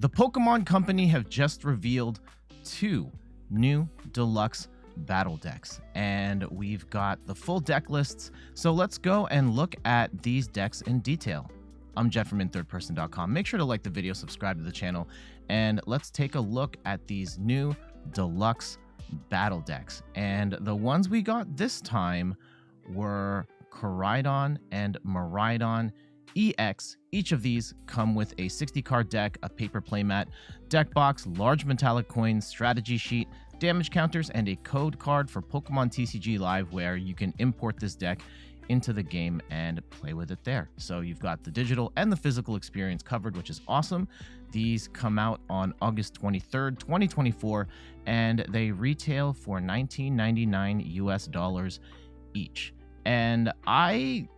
The Pokemon Company have just revealed 2 new Deluxe Battle Decks, and we've got the full deck lists, so let's go and look at these decks in detail. I'm Jet from inthirdperson.com. Make sure to like the video, subscribe to the channel, and let's take a look at these new Deluxe Battle Decks. And the ones we got this time were Koraidon and Miraidon EX. Each of these come with a 60 card deck, a paper playmat, deck box, large metallic coins, strategy sheet, damage counters, and a code card for Pokemon TCG Live, where you can import this deck into the game and play with it there. So you've got the digital and the physical experience covered, which is awesome. These come out on August 23rd, 2024, and they retail for $19.99 US each. And I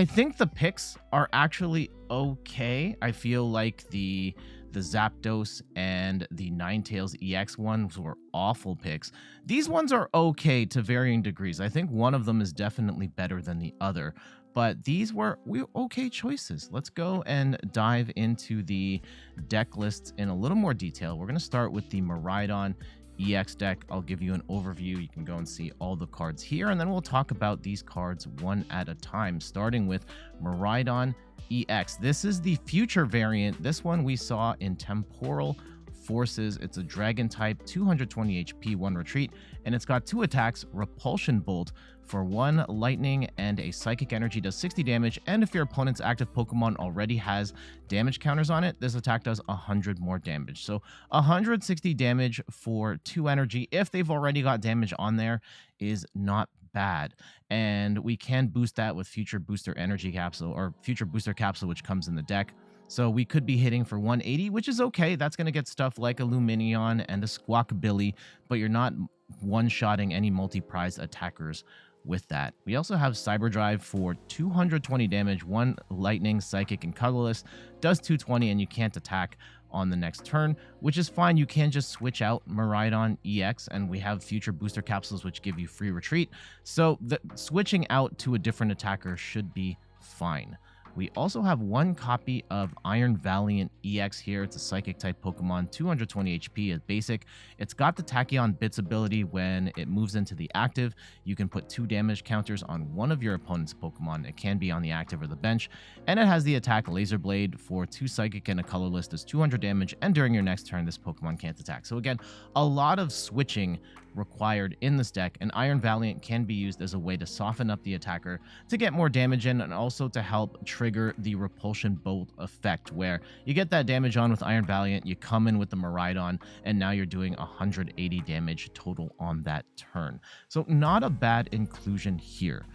think the picks are actually okay. I feel like the Zapdos and the Ninetales EX ones were awful picks. These ones are okay to varying degrees. I think one of them is definitely better than the other, but these were okay choices. Let's go and dive into the deck lists in a little more detail. We're going to start with the Miraidon EX deck. I'll give you an overview. You can go and see all the cards here, and then we'll talk about these cards one at a time, starting with Miraidon EX. This is the future variant. This one we saw in Temporal Forces. It's a dragon type, 220 HP, 1 retreat, and it's got 2 attacks. Repulsion Bolt for 1 lightning and a psychic energy, does 60 damage, and if your opponent's active Pokemon already has damage counters on it, this attack does 100 more damage. So 160 damage for 2 energy, if they've already got damage on there, is not bad. And we can boost that with Future Booster Energy Capsule, or Future Booster Capsule, which comes in the deck. So we could be hitting for 180, which is okay. That's going to get stuff like a Luminion and a Squawkabilly, but you're not one-shotting any multi-prize attackers with that. We also have Cyber Drive for 220 damage, 1 lightning, psychic, and colorless, does 220, and you can't attack on the next turn, which is fine. You can just switch out Miraidon EX, and we have Future Booster Capsules, which give you free retreat. So the switching out to a different attacker should be fine. We also have 1 copy of Iron Valiant EX here. It's a Psychic type Pokemon, 220 HP at basic. It's got the Tachyon Bits ability. When it moves into the active, you can put 2 damage counters on one of your opponent's Pokemon. It can be on the active or the bench. And it has the attack Laser Blade for 2 Psychic and a colorless, does 200 damage. And during your next turn, this Pokemon can't attack. So again, a lot of switching required in this deck, and Iron Valiant can be used as a way to soften up the attacker to get more damage in, and also to help trigger the Repulsion Bolt effect, where you get that damage on with Iron Valiant, you come in with the Miraidon, and now you're doing 180 damage total on that turn. So not a bad inclusion here.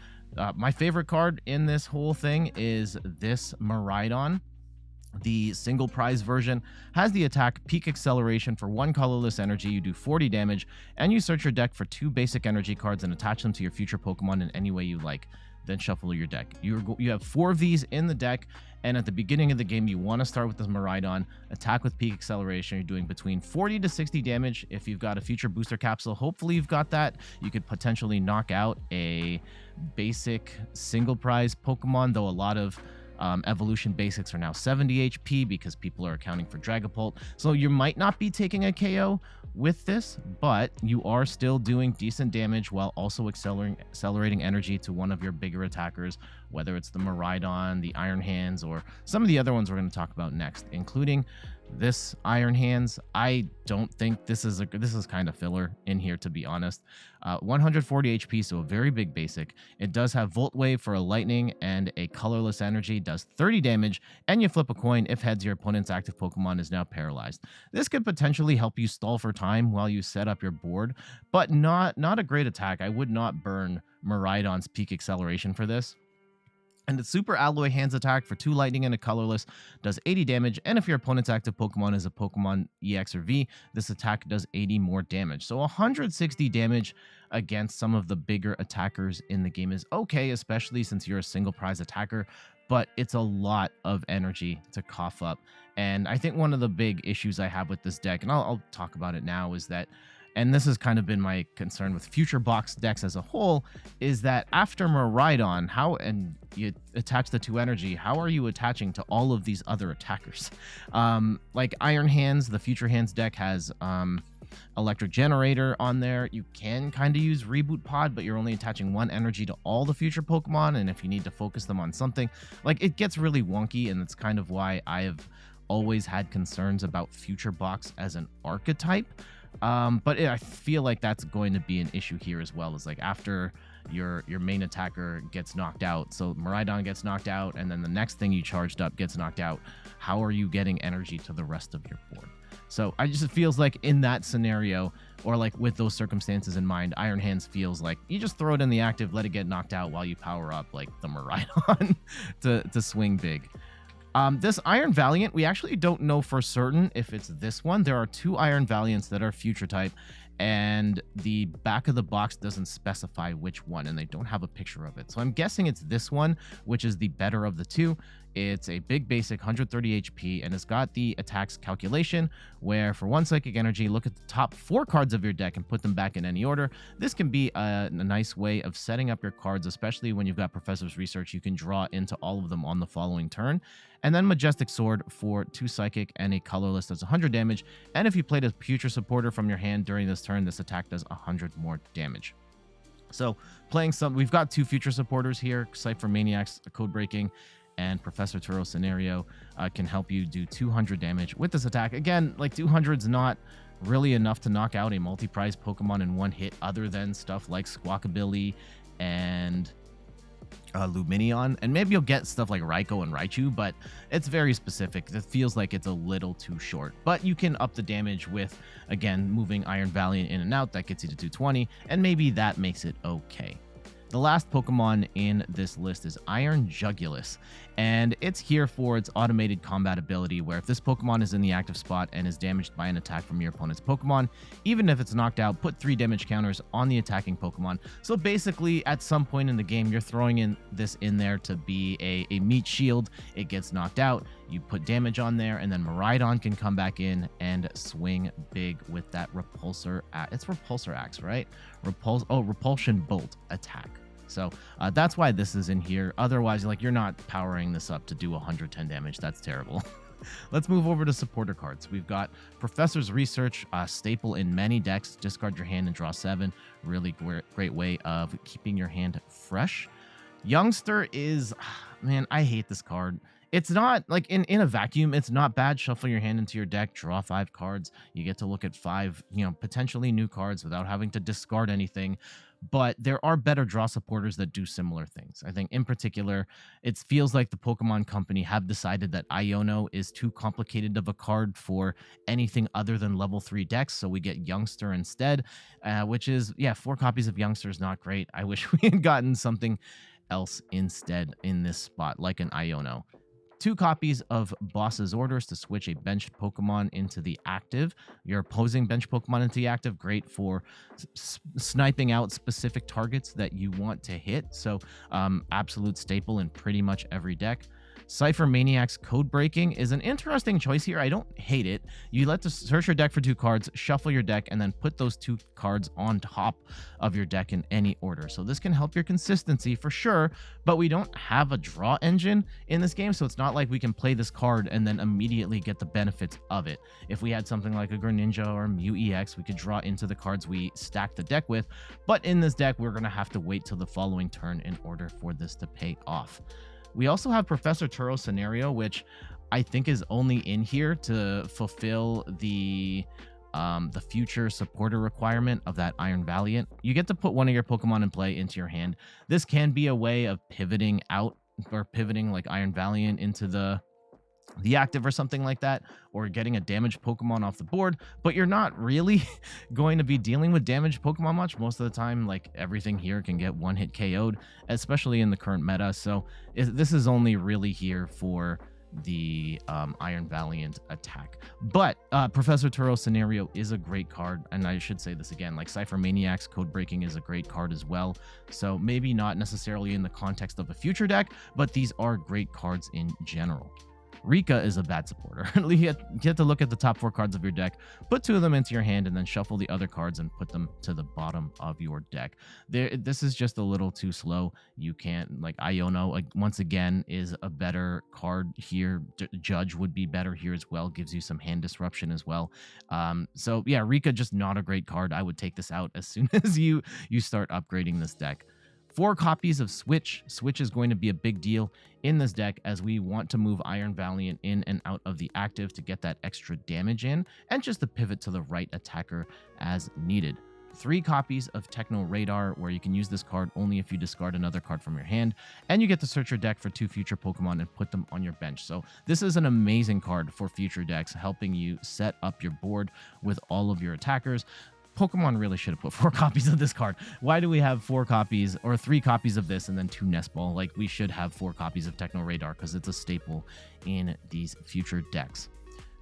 My favorite card in this whole thing is this Miraidon. The single prize version has the attack Peak Acceleration for 1 colorless energy. You do 40 damage, and you search your deck for 2 basic energy cards and attach them to your future Pokemon in any way you like. Then shuffle your deck. You have 4 of these in the deck, and at the beginning of the game, you want to start with this Miraidon. Attack with Peak Acceleration. You're doing between 40 to 60 damage. If you've got a Future Booster Capsule, hopefully you've got that. You could potentially knock out a basic single prize Pokemon, though a lot of evolution basics are now 70 HP because people are accounting for Dragapult. So you might not be taking a KO with this, but you are still doing decent damage while also accelerating energy to one of your bigger attackers, whether it's the Miraidon, the Iron Hands, or some of the other ones we're going to talk about next, including this Iron Hands. I don't think this is kind of filler in here, to be honest. 140 HP, so a very big basic. It does have Volt Wave for a lightning and a colorless energy, does 30 damage, and you flip a coin. If heads, your opponent's active Pokemon is now paralyzed. This could potentially help you stall for time while you set up your board, but not a great attack. I would not burn Miraidon's Peak Acceleration for this. And the Super Alloy Hands attack for 2 lightning and a colorless does 80 damage, and if your opponent's active Pokemon is a Pokemon EX or V, this attack does 80 more damage. So 160 damage against some of the bigger attackers in the game is okay, especially since you're a single prize attacker, but it's a lot of energy to cough up. And I think one of the big issues I have with this deck, and I'll talk about it now, is that and this has kind of been my concern with future box decks as a whole, is that after Miraidon, and you attach the 2 energy, how are you attaching to all of these other attackers? Like Iron Hands, the Future Hands deck has Electric Generator on there. You can kind of use Reboot Pod, but you're only attaching 1 energy to all the future Pokemon, and if you need to focus them on something, like, it gets really wonky, and that's kind of why I have always had concerns about future box as an archetype. But I feel like that's going to be an issue here as well, is like after your main attacker gets knocked out, so Miraidon gets knocked out, and then the next thing you charged up gets knocked out, how are you getting energy to the rest of your board? So it feels like in that scenario, or like with those circumstances in mind, Iron Hands feels like you just throw it in the active, let it get knocked out while you power up like the Miraidon to swing big. This Iron Valiant, we actually don't know for certain if it's this one. There are 2 Iron Valiants that are future type, and the back of the box doesn't specify which one, and they don't have a picture of it. So I'm guessing it's this one, which is the better of the 2. It's a big basic 130 HP, and it's got the attacks calculation, where for 1 psychic energy, look at the top 4 cards of your deck and put them back in any order. This can be a nice way of setting up your cards, especially when you've got Professor's Research. You can draw into all of them on the following turn. And then Majestic Sword for 2 psychic and a colorless does 100 damage. And if you played a future supporter from your hand during this turn, this attack does 100 more damage. So we've got 2 future supporters here, Cypher Maniacs, Code Breaking, and Professor Turo Scenario can help you do 200 damage with this attack. Again, like 200 is not really enough to knock out a multi-prize Pokemon in 1 hit, other than stuff like Squawkabilly and Luminion, and maybe you'll get stuff like Raikou and Raichu, but it's very specific. It feels like it's a little too short, but you can up the damage with, again, moving Iron Valiant in and out. That gets you to 220, and maybe that makes it okay. The last Pokemon in this list is Iron Jugulis, and it's here for its automated combat ability, where if this Pokemon is in the active spot and is damaged by an attack from your opponent's Pokemon, even if it's knocked out, put 3 damage counters on the attacking Pokemon. So basically, at some point in the game, you're throwing this in there to be a meat shield. It gets knocked out, you put damage on there, and then Miraidon can come back in and swing big with that Repulsor. It's Repulsor Axe, right? Repulsion Bolt attack. So that's why this is in here. Otherwise, like, you're not powering this up to do 110 damage. That's terrible. Let's move over to supporter cards. We've got Professor's Research, staple in many decks. Discard your hand and draw 7. Really great way of keeping your hand fresh. Youngster is, man, I hate this card. It's not, like, in a vacuum, it's not bad. Shuffle your hand into your deck, draw 5 cards. You get to look at 5, potentially new cards without having to discard anything. But there are better draw supporters that do similar things. I think in particular, it feels like the Pokemon Company have decided that Iono is too complicated of a card for anything other than level 3 decks. So we get Youngster instead, which is, 4 copies of Youngster is not great. I wish we had gotten something else instead in this spot, like an Iono. 2 copies of Boss's Orders to switch a benched Pokemon into the active. Your opposing benched Pokemon into the active, great for sniping out specific targets that you want to hit. So absolute staple in pretty much every deck. Cypher Maniac's Code Breaking is an interesting choice here. I don't hate it. You let to search your deck for 2 cards, shuffle your deck, and then put those 2 cards on top of your deck in any order. So this can help your consistency for sure, but we don't have a draw engine in this game, so it's not like we can play this card and then immediately get the benefits of it. If we had something like a Greninja or Mew EX, we could draw into the cards we stack the deck with, but in this deck, we're going to have to wait till the following turn in order for this to pay off. We also have Professor Turo Scenario, which I think is only in here to fulfill the future supporter requirement of that Iron Valiant. You get to put one of your Pokemon in play into your hand. This can be a way of pivoting out, or pivoting like Iron Valiant into the active or something like that, or getting a damaged Pokemon off the board, but you're not really going to be dealing with damaged Pokemon much. Most of the time, like, everything here can get 1-hit KO'd, especially in the current meta. So this is only really here for the Iron Valiant attack. But Professor Turo Scenario is a great card, and I should say this again, like Cypher Maniac's Code Breaking is a great card as well. So maybe not necessarily in the context of a future deck, but these are great cards in general. Rika is a bad supporter. You have to look at the top 4 cards of your deck, put 2 of them into your hand, and then shuffle the other cards and put them to the bottom of your deck. This is just a little too slow. You can't, like, Iono, like, once again, is a better card here. Judge would be better here as well, gives you some hand disruption as well. So yeah, Rika, just not a great card. I would take this out as soon as you start upgrading this deck. 4 copies of Switch. Switch is going to be a big deal in this deck, as we want to move Iron Valiant in and out of the active to get that extra damage in, and just to pivot to the right attacker as needed. 3 copies of Techno Radar, where you can use this card only if you discard another card from your hand, and you get to search your deck for 2 future Pokemon and put them on your bench. So this is an amazing card for future decks, helping you set up your board with all of your attackers. Pokemon really should have put 4 copies of this card. Why do we have 4 copies or 3 copies of this and then 2 Nest Ball? Like, we should have 4 copies of Techno Radar, because it's a staple in these future decks.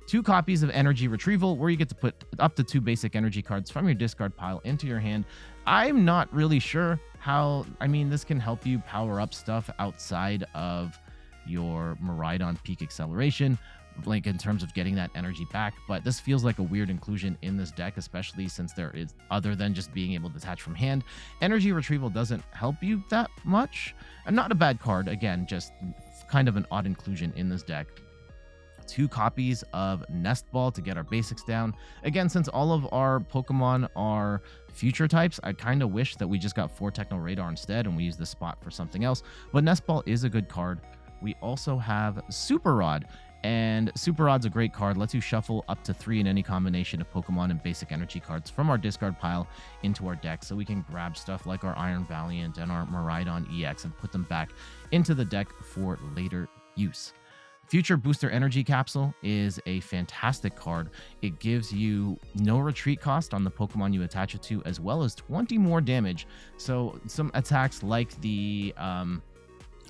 2 copies of Energy Retrieval, where you get to put up to 2 basic energy cards from your discard pile into your hand. I'm not really sure how, I mean, this can help you power up stuff outside of your Miraidon Peak Acceleration, like in terms of getting that energy back, but this feels like a weird inclusion in this deck, especially since there is, other than just being able to attach from hand, Energy Retrieval doesn't help you that much. And not a bad card, again, just kind of an odd inclusion in this deck. 2 copies of Nest Ball to get our basics down. Again, since all of our Pokemon are future types, I kind of wish that we just got 4 Techno Radar instead and we use this spot for something else, but Nest Ball is a good card. We also have Super Rod, and Super Rod's a great card. Lets you shuffle up to 3 in any combination of Pokemon and basic energy cards from our discard pile into our deck, so we can grab stuff like our Iron Valiant and our Miraidon EX and put them back into the deck for later use. Future Booster Energy Capsule is a fantastic card. It gives you no retreat cost on the Pokemon you attach it to, as well as 20 more damage. So some attacks like the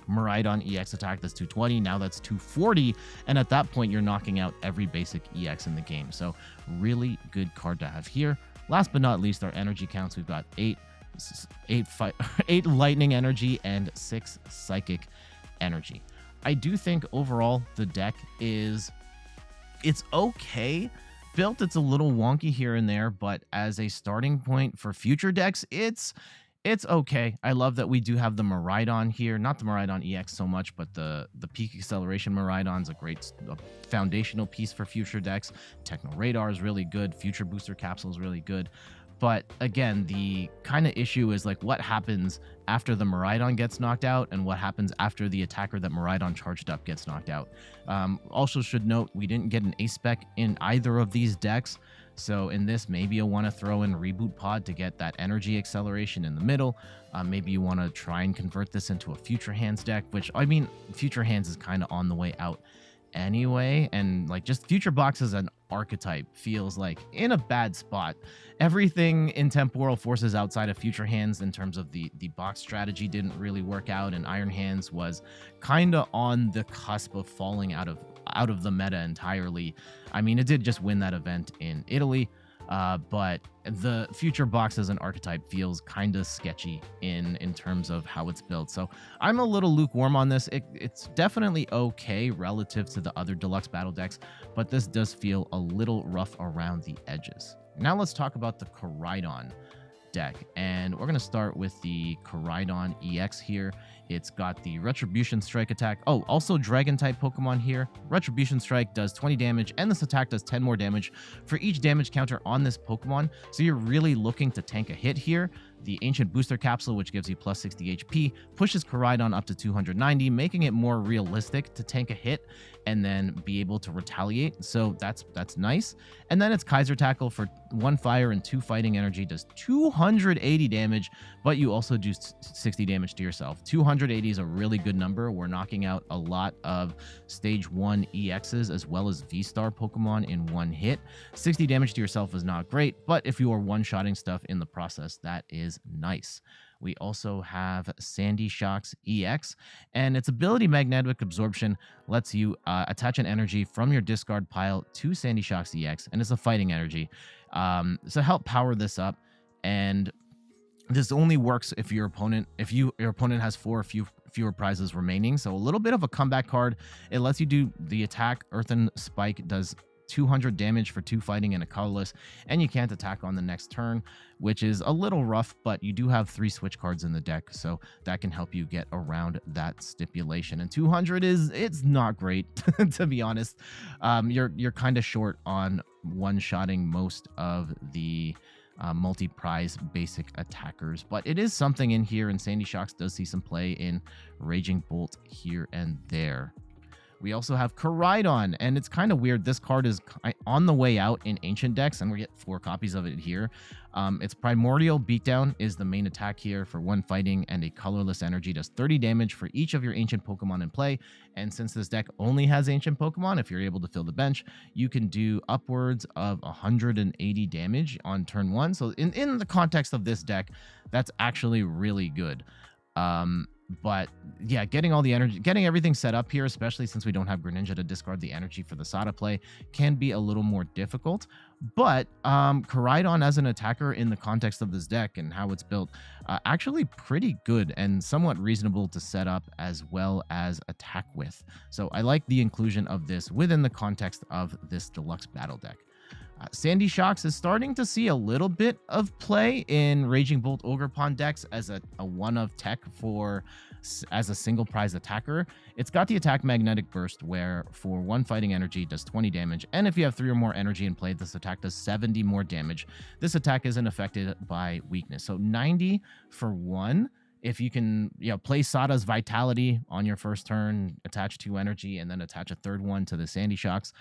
Miraidon EX attack, that's 220, now that's 240, and at that point you're knocking out every basic EX in the game. So really good card to have here. Last but not least, our energy counts. We've got 8 lightning energy and 6 psychic energy. I do think overall the deck it's okay built. It's a little wonky here and there, but as a starting point for future decks, it's okay. I love that we do have the Miraidon here, not the Miraidon EX so much, but the Peak Acceleration Miraidon is a great foundational piece for future decks. Techno Radar is really good. Future Booster Capsule is really good. But again, the kind of issue is like what happens after the Miraidon gets knocked out and what happens after the attacker that Miraidon charged up gets knocked out. Also should note, we didn't get an A-Spec in either of these decks. So in this, maybe you'll want to throw in Reboot Pod to get that energy acceleration in the middle. Maybe you want to try and convert this into a Future Hands deck, which, I mean, Future Hands is kind of on the way out anyway, and like just Future Box as an archetype feels like in a bad spot. Everything in Temporal Forces outside of Future Hands in terms of the box strategy didn't really work out, and Iron Hands was kind of on the cusp of falling out of the meta entirely. I mean, it did just win that event in Italy, but the Future Box as an archetype feels kind of sketchy in terms of how it's built. So I'm a little lukewarm on this. It's definitely okay relative to the other Deluxe Battle decks, but this does feel a little rough around the edges. Now let's talk about the Koraidon deck, and we're going to start with the Koraidon EX here. It's got the Retribution Strike attack. Oh, also Dragon type Pokemon here. Retribution Strike does 20 damage, and this attack does 10 more damage for each damage counter on this Pokemon. So you're really looking to tank a hit here. The Ancient Booster Capsule, which gives you plus 60 HP, pushes Koraidon up to 290, making it more realistic to tank a hit and then be able to retaliate. So that's nice. And then it's Kaiser Tackle for 1 fire and 2 fighting energy, does 280 damage, but you also do 60 damage to yourself. 280 is a really good number. We're knocking out a lot of stage 1 EXs as well as V-Star Pokemon in one hit. 60 damage to yourself is not great, but if you are one-shotting stuff in the process, that is nice. We also have Sandy Shocks EX, and its ability Magnetic Absorption lets you attach an energy from your discard pile to Sandy Shocks EX, and it's a fighting energy. So help power this up, and this only works if your opponent has 4 fewer prizes remaining. So a little bit of a comeback card. It lets you do the attack. Earthen Spike does 200 damage for 2 fighting and a colorless, and you can't attack on the next turn, which is a little rough, but you do have 3 switch cards in the deck, so that can help you get around that stipulation. And 200 it's not great, to be honest. You're kind of short on one-shotting most of the multi-prize basic attackers, but it is something in here, and Sandy Shocks does see some play in Raging Bolt here and there. We also have Koraidon, and it's kind of weird. This card is on the way out in Ancient decks, and we get 4 copies of it here. Its Primordial Beatdown is the main attack here for 1 fighting, and a colorless energy does 30 damage for each of your Ancient Pokemon in play. And since this deck only has Ancient Pokemon, if you're able to fill the bench, you can do upwards of 180 damage on turn 1. So in the context of this deck, that's actually really good. But yeah, getting all the energy, getting everything set up here, especially since we don't have Greninja to discard the energy for the Sada play, can be a little more difficult. But Koraidon as an attacker in the context of this deck and how it's built, actually pretty good and somewhat reasonable to set up as well as attack with. So I like the inclusion of this within the context of this Deluxe Battle deck. Sandy Shocks is starting to see a little bit of play in Raging Bolt Ogerpon decks as a one-of tech as a single prize attacker. It's got the attack Magnetic Burst, where for 1 fighting energy does 20 damage, and if you have 3 or more energy in play, this attack does 70 more damage. This attack isn't affected by weakness, so 90 for 1. If you can, play Sada's Vitality on your first turn, attach 2 energy, and then attach a 3rd one to the Sandy Shocks,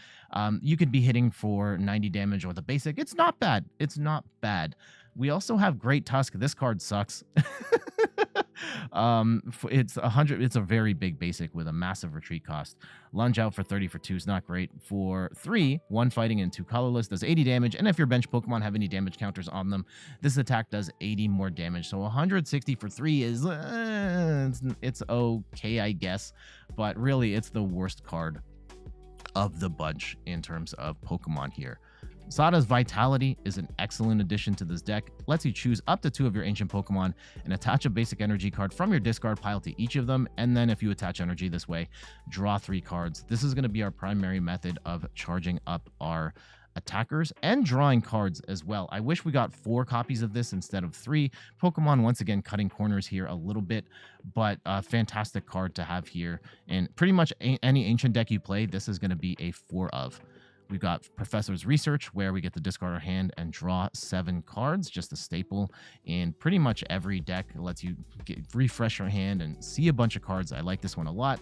you could be hitting for 90 damage or the basic. It's not bad. It's not bad. We also have Great Tusk. This card sucks. It's 100. It's a very big basic with a massive retreat cost. Lunge out for 30 for 2 is not great. For 3, 1 fighting and 2 colorless does 80 damage. And if your bench Pokemon have any damage counters on them, this attack does 80 more damage. So 160 for 3 is it's okay, I guess. But really, it's the worst card of the bunch in terms of Pokemon here. Sada's Vitality is an excellent addition to this deck. Lets you choose up to 2 of your ancient Pokemon and attach a basic energy card from your discard pile to each of them. And then if you attach energy this way, draw 3 cards. This is going to be our primary method of charging up our attackers and drawing cards as well. I wish we got 4 copies of this instead of 3. Pokemon, once again, cutting corners here a little bit, but a fantastic card to have here. And pretty much any ancient deck you play, this is going to be a 4 of. We've got Professor's Research, where we get to discard our hand and draw 7 cards, just a staple in pretty much every deck. It lets you refresh your hand and see a bunch of cards. I like this one a lot.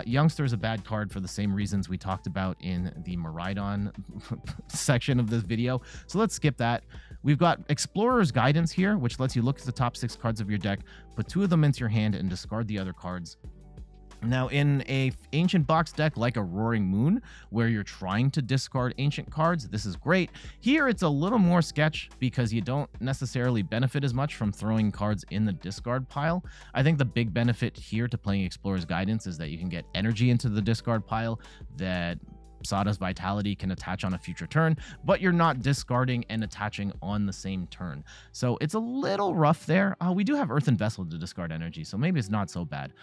Youngster is a bad card for the same reasons we talked about in the Miraidon section of this video, so let's skip that. We've got Explorer's Guidance here, which lets you look at the top 6 cards of your deck, put 2 of them into your hand, and discard the other cards. Now, in a ancient box deck like a Roaring Moon, where you're trying to discard ancient cards, this is great. Here, it's a little more sketch because you don't necessarily benefit as much from throwing cards in the discard pile. I think the big benefit here to playing Explorer's Guidance is that you can get energy into the discard pile that Sada's Vitality can attach on a future turn, but you're not discarding and attaching on the same turn. So it's a little rough there. We do have Earthen Vessel to discard energy, so maybe it's not so bad.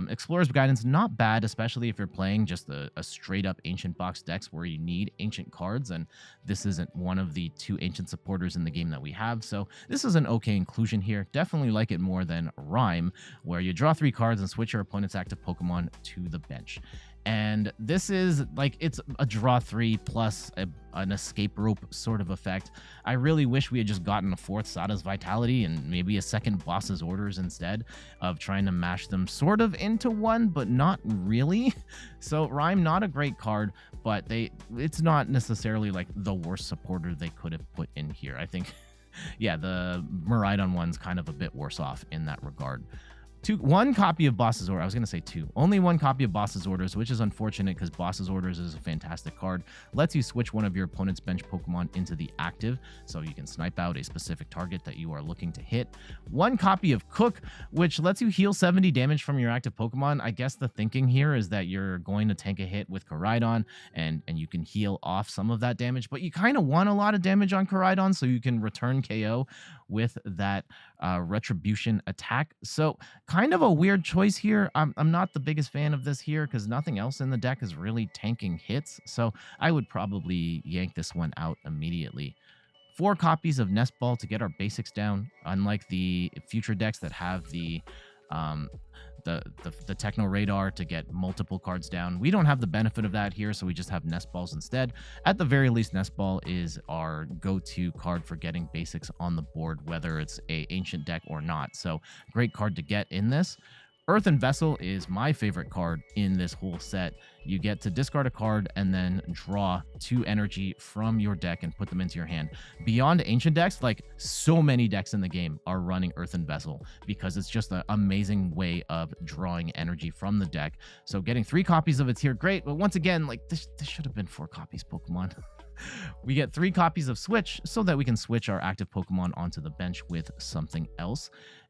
Explorer's Guidance, not bad, especially if you're playing just a straight up ancient box decks where you need ancient cards, and this isn't one of the 2 ancient supporters in the game that we have. So this is an okay inclusion here. Definitely like it more than Ryme, where you draw 3 cards and switch your opponent's active Pokemon to the bench. And this is like, it's a draw 3 plus an escape rope sort of effect. I really wish we had just gotten a 4th Sada's Vitality and maybe a 2nd Boss's Orders instead of trying to mash them sort of into one, but not really. So Ryme, not a great card, but it's not necessarily like the worst supporter they could have put in here. I think, yeah, the Miraidon one's kind of a bit worse off in that regard. 1 copy of Boss's Order. I was going to say 2. Only 1 copy of Boss's Orders, which is unfortunate because Boss's Orders is a fantastic card. Lets you switch one of your opponent's bench Pokemon into the active, so you can snipe out a specific target that you are looking to hit. 1 copy of Cook, which lets you heal 70 damage from your active Pokemon. I guess the thinking here is that you're going to tank a hit with Koraidon, and you can heal off some of that damage, but you kind of want a lot of damage on Koraidon so you can return KO with that retribution attack. So kind of a weird choice here. I'm not the biggest fan of this here because nothing else in the deck is really tanking hits. So I would probably yank this one out immediately. 4 copies of Nest Ball to get our basics down, unlike the future decks that have the Techno Radar to get multiple cards down. We don't have the benefit of that here, so we just have Nest Balls instead. At the very least, Nest Ball is our go-to card for getting basics on the board, whether it's a ancient deck or not. So great card to get in this. Earthen Vessel is my favorite card in this whole set. You get to discard a card and then draw 2 energy from your deck and put them into your hand. Beyond ancient decks, like so many decks in the game are running Earthen Vessel because it's just an amazing way of drawing energy from the deck. So getting 3 copies of it's here, great. But once again, like this should have been 4 copies, Pokemon. We get 3 copies of Switch so that we can switch our active Pokemon onto the bench with something else.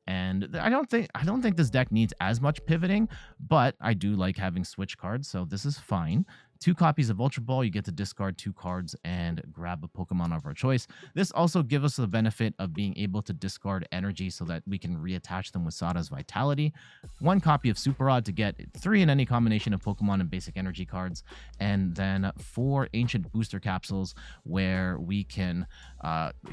And I don't think this deck needs as much pivoting, but I do like having Switch cards, so this is fine. 2 copies of Ultra Ball, you get to discard 2 cards and grab a Pokemon of our choice. This also gives us the benefit of being able to discard energy so that we can reattach them with Sada's Vitality. 1 copy of Super Rod to get 3 in any combination of Pokemon and basic energy cards. And then 4 Ancient Booster Capsules where we can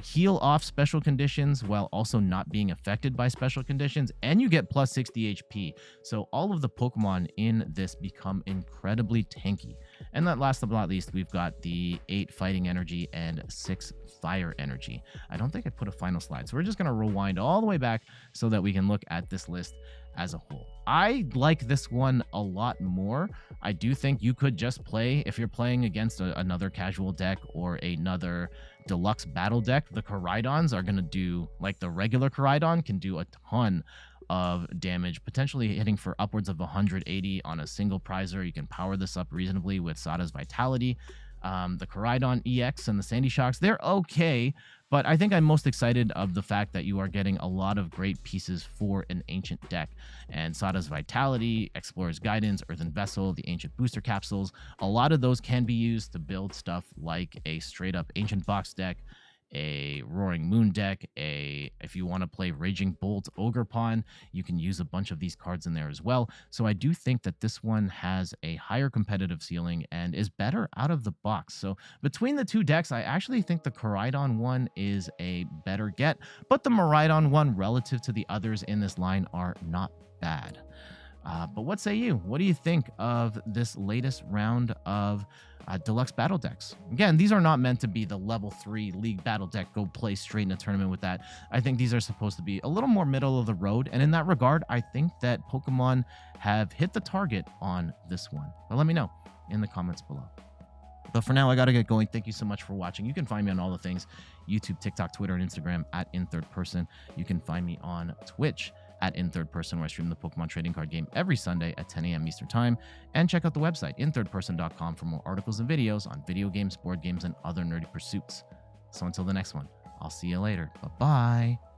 heal off special conditions while also not being affected by special conditions. And you get plus 60 HP. So all of the Pokemon in this become incredibly tanky. And then last but not least, we've got the 8 Fighting Energy and 6 Fire Energy. I don't think I put a final slide, so we're just going to rewind all the way back so that we can look at this list as a whole. I like this one a lot more. I do think you could just play, if you're playing against another casual deck or another deluxe battle deck, the Koraidons are going to do, like the regular Koraidon can do a ton of damage, potentially hitting for upwards of 180 on a single prizer. You can power this up reasonably with Sada's Vitality. The Koraidon EX and the Sandy Shocks, they're okay, but I think I'm most excited of the fact that you are getting a lot of great pieces for an ancient deck. And Sada's Vitality, Explorer's Guidance, Earthen Vessel, the Ancient Booster Capsules, a lot of those can be used to build stuff like a straight up Ancient Box deck, a Roaring Moon deck, if you want to play Raging Bolt Ogre Pawn, you can use a bunch of these cards in there as well. So I do think that this one has a higher competitive ceiling and is better out of the box. So between the 2 decks, I actually think the Koraidon one is a better get, but the Miraidon one relative to the others in this line are not bad. But what say you? What do you think of this latest round of Deluxe Battle Decks? Again, these are not meant to be the level 3 League Battle Deck, go play straight in a tournament with that. I think these are supposed to be a little more middle of the road, and in that regard, I think that Pokemon have hit the target on this one. But let me know in the comments below. But for now, I got to get going. Thank you so much for watching. You can find me on all the things: YouTube, TikTok, Twitter, and Instagram at @InThirdPerson. You can find me on Twitch at @InThirdPerson, where I stream the Pokemon trading card game every Sunday at 10 a.m. Eastern Time. And check out the website, inthirdperson.com, for more articles and videos on video games, board games, and other nerdy pursuits. So until the next one, I'll see you later. Bye-bye.